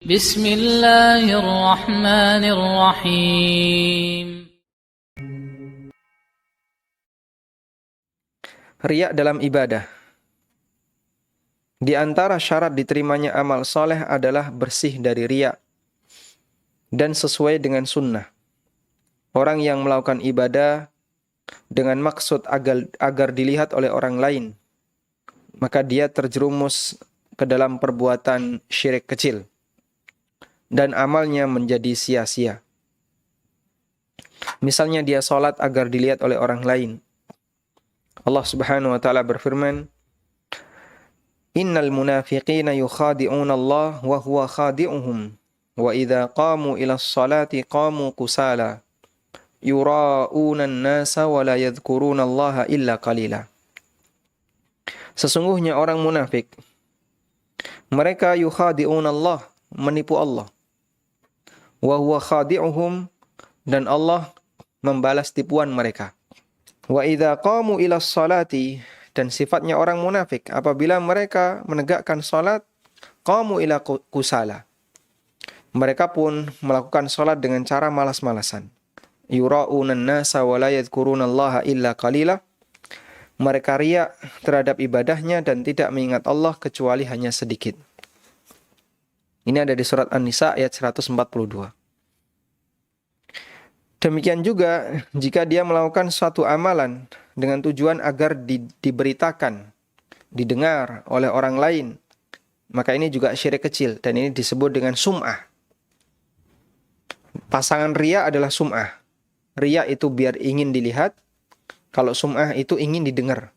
Bismillahirrahmanirrahim. Riya dalam ibadah. Di antara syarat diterimanya amal soleh adalah bersih dari riya dan sesuai dengan sunnah. Orang yang melakukan ibadah dengan maksud agar dilihat oleh orang lain, maka dia terjerumus ke dalam perbuatan syirik kecil dan amalnya menjadi sia-sia. Misalnya dia sholat agar dilihat oleh orang lain. Allah Subhanahu wa taala berfirman, Innal munafiqina yukhadi'una Allah wa huwa khadi'uhum wa idza qamu ila sholati qamu kusala yura'una an-nasa wa la yadhkuruna Allah illa qalila. Sesungguhnya orang munafik, mereka yukhadi'una Allah, menipu Allah. Wa huwa khadi'uhum, dan Allah membalas tipuan mereka. Wa idza qamu ila sholati, dan sifatnya orang munafik, apabila mereka menegakkan salat, qamu ila kusala, mereka pun melakukan salat dengan cara malas-malasan. Yura'unan nasa wa la yadhkurunallaha illa qalila, mereka riya terhadap ibadahnya dan tidak mengingat Allah kecuali hanya sedikit. Ini ada di surat An-Nisa ayat 142. Demikian juga jika dia melakukan suatu amalan dengan tujuan agar diberitakan, didengar oleh orang lain, maka ini juga syirik kecil dan ini disebut dengan sum'ah. Pasangan riya adalah sum'ah. Riya itu biar ingin dilihat, kalau sum'ah itu ingin didengar.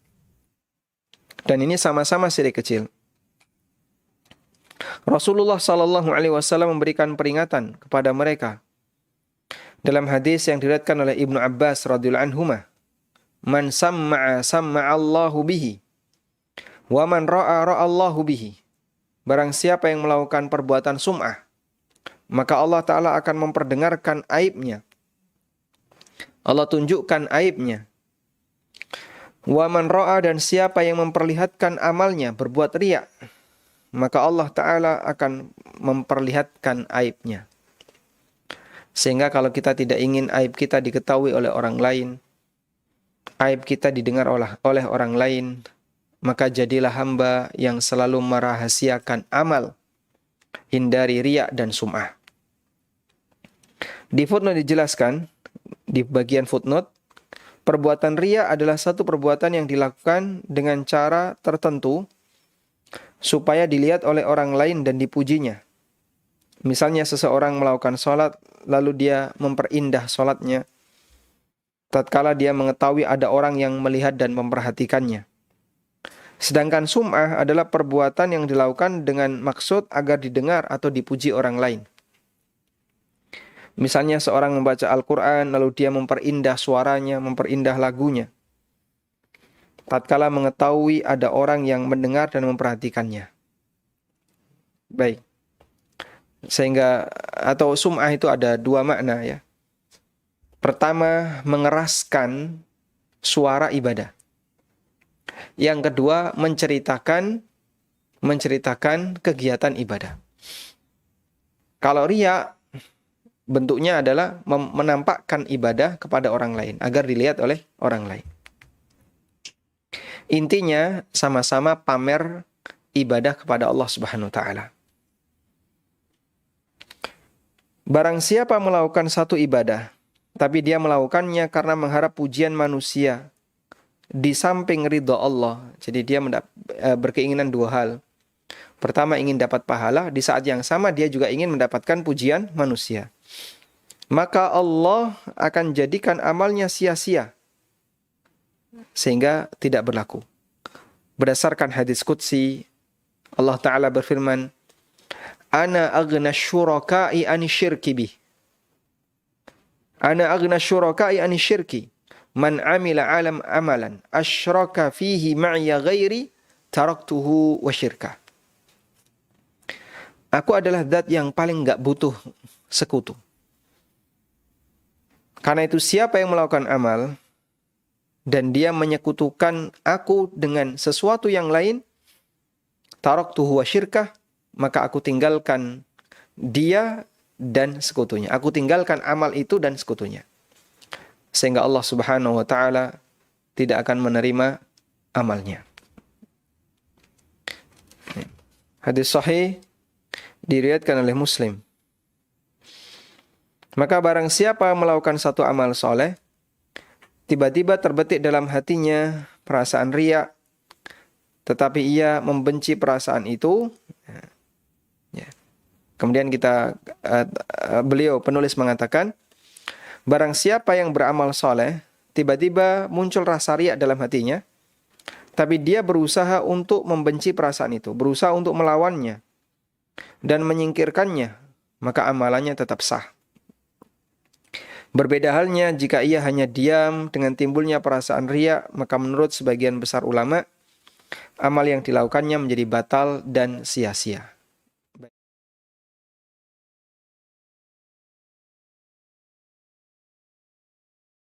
Dan ini sama-sama syirik kecil. Rasulullah SAW memberikan peringatan kepada mereka dalam hadis yang diriwayatkan oleh Ibnu Abbas radhiyallahu anhuma, man samma'a samma'allahu bihi wa man ra'a ra'allahu bihi. Barang siapa yang melakukan perbuatan sum'ah, maka Allah Ta'ala akan memperdengarkan aibnya. Allah tunjukkan aibnya. Wa man ra'a, dan siapa yang memperlihatkan amalnya berbuat riya, maka Allah Ta'ala akan memperlihatkan aibnya. Sehingga kalau kita tidak ingin aib kita diketahui oleh orang lain, aib kita didengar oleh orang lain, maka jadilah hamba yang selalu merahasiakan amal, hindari riya dan sum'ah. Di footnote dijelaskan, di bagian footnote, perbuatan riya adalah satu perbuatan yang dilakukan dengan cara tertentu supaya dilihat oleh orang lain dan dipujinya. Misalnya seseorang melakukan sholat, lalu dia memperindah sholatnya tatkala dia mengetahui ada orang yang melihat dan memperhatikannya. Sedangkan sum'ah adalah perbuatan yang dilakukan dengan maksud agar didengar atau dipuji orang lain. Misalnya seorang membaca Al-Quran, lalu dia memperindah suaranya, memperindah lagunya, tatkala mengetahui ada orang yang mendengar dan memperhatikannya. Baik. Sehingga, atau sum'ah itu ada dua makna ya. Pertama, mengeraskan suara ibadah. Yang kedua, menceritakan kegiatan ibadah. Kalau riya, bentuknya adalah menampakkan ibadah kepada orang lain, agar dilihat oleh orang lain. Intinya, sama-sama pamer ibadah kepada Allah Subhanahu wa ta'ala. Barang siapa melakukan satu ibadah, tapi dia melakukannya karena mengharap pujian manusia di samping ridha Allah. Jadi dia berkeinginan dua hal. Pertama, ingin dapat pahala, di saat yang sama dia juga ingin mendapatkan pujian manusia. Maka Allah akan jadikan amalnya sia-sia, sehingga tidak berlaku. Berdasarkan hadis qudsi, Allah Ta'ala berfirman, Ana aghna syuraka'i ani syirki bih. Ana aghna syuraka'i ani syirki. Man amila amalan asyraka fihi ma'ya ghairi taraktuhu wa syirka. Aku adalah zat yang paling enggak butuh sekutu. Karena itu siapa yang melakukan amal dan dia menyekutukan aku dengan sesuatu yang lain, taraktuhu wa syirkah, maka aku tinggalkan dia dan sekutunya. Aku tinggalkan amal itu dan sekutunya. Sehingga Allah Subhanahu wa taala tidak akan menerima amalnya. Hadis sahih diriwayatkan oleh Muslim. Maka barang siapa melakukan satu amal soleh, tiba-tiba terbetik dalam hatinya perasaan riya, tetapi ia membenci perasaan itu. Ya. Kemudian penulis mengatakan, barang siapa yang beramal soleh, tiba-tiba muncul rasa riya dalam hatinya, tapi dia berusaha untuk membenci perasaan itu, berusaha untuk melawannya dan menyingkirkannya, maka amalannya tetap sah. Berbeda halnya jika ia hanya diam dengan timbulnya perasaan riya, maka menurut sebagian besar ulama, amal yang dilakukannya menjadi batal dan sia-sia.